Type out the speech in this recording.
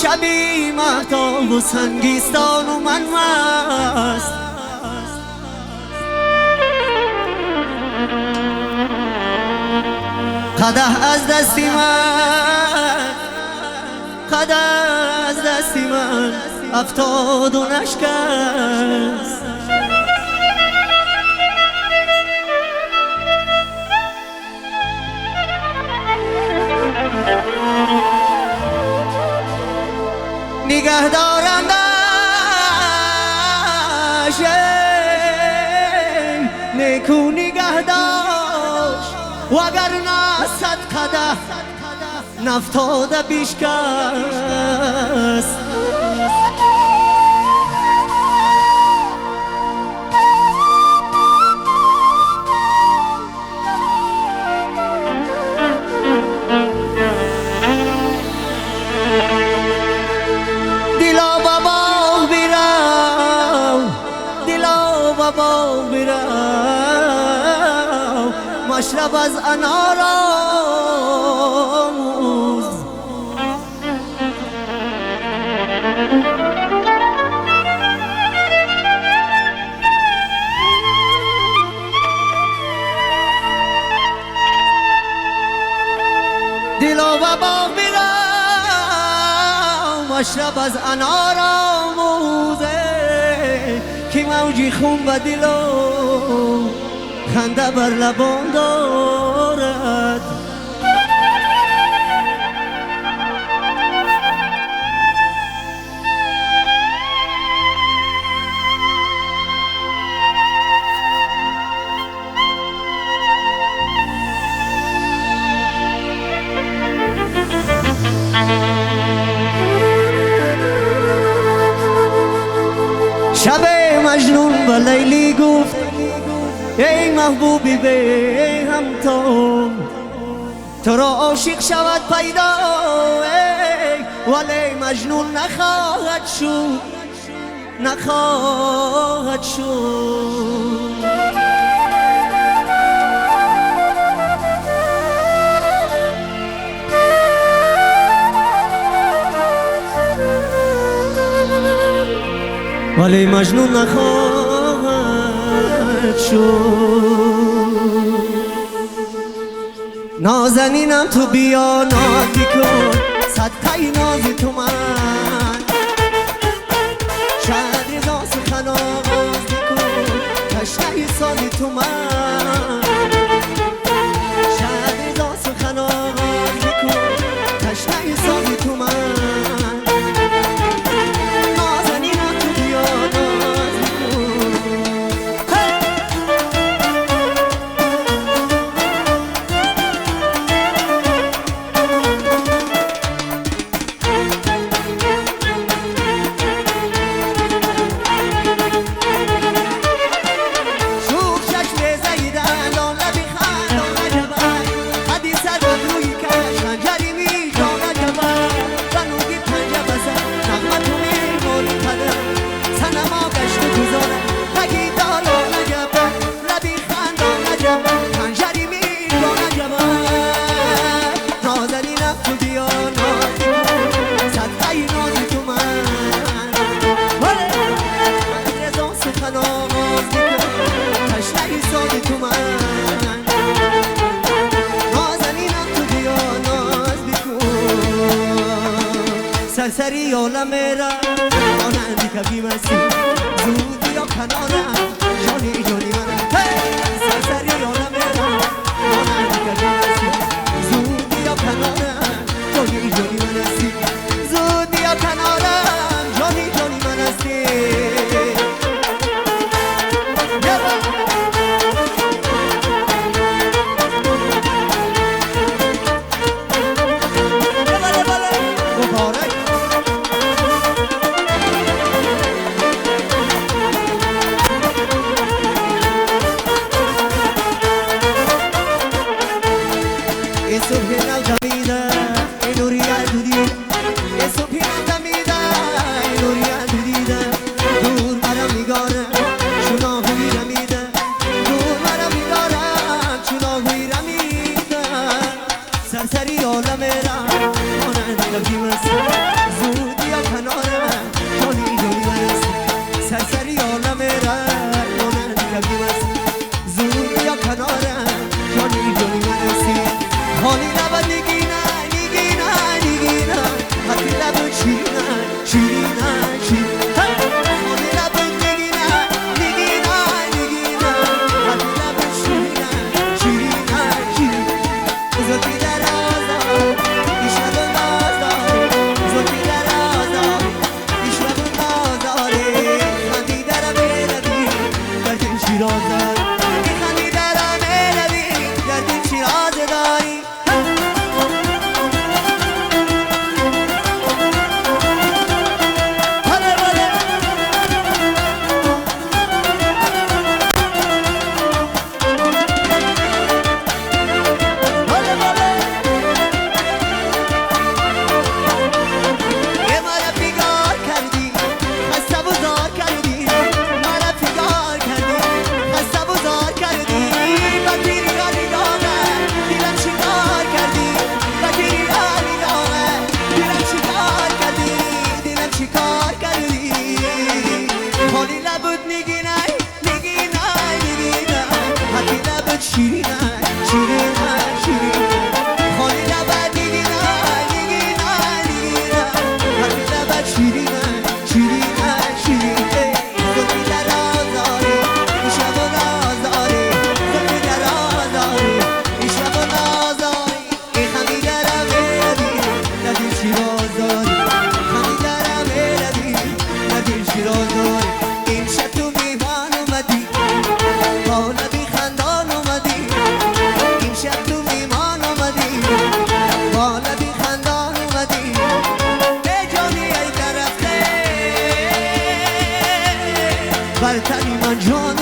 شبی مهتاب و سنگیستان و من مست. قدح از دستی من، قدح از دستی من افتاد و نشکست. نگه دارندش نیکو نگه داشت وگرنه صد قدح نفتاده بیشکست. دلا بابا بیرم، دلا بابا بیرم، مشرب از انار آموز. دلا بابا بیرم، مشرب از انار آموزه، که موجی خون و دل و خنده بر لبان دارد. شب مجنون و لیلی گفت ای محبوبی به هم تو را عاشق شود پیدا، ولی مجنون نخواهد شد، نخواهد شد. ولی مجنون نخواهد شد. نازنینم تو بیا نازی کن، صدقه ناز تو من، شاید رضا سخن آغاز کن، تشنه سازی تو من، شاید رضا سخن آغاز کن، تشنه سازی تو من. سرسری عالم میرا مانندی کبی مسی زودی یا کنانم جانی جانی من. سرسری عالم میرا مانندی کبی مسی زودی یا کنانم جانی جانی من هستی، زودی یا کنانم جانی جانی من هستی. سرسری عالم را مانند کبی مست زود برتری من جان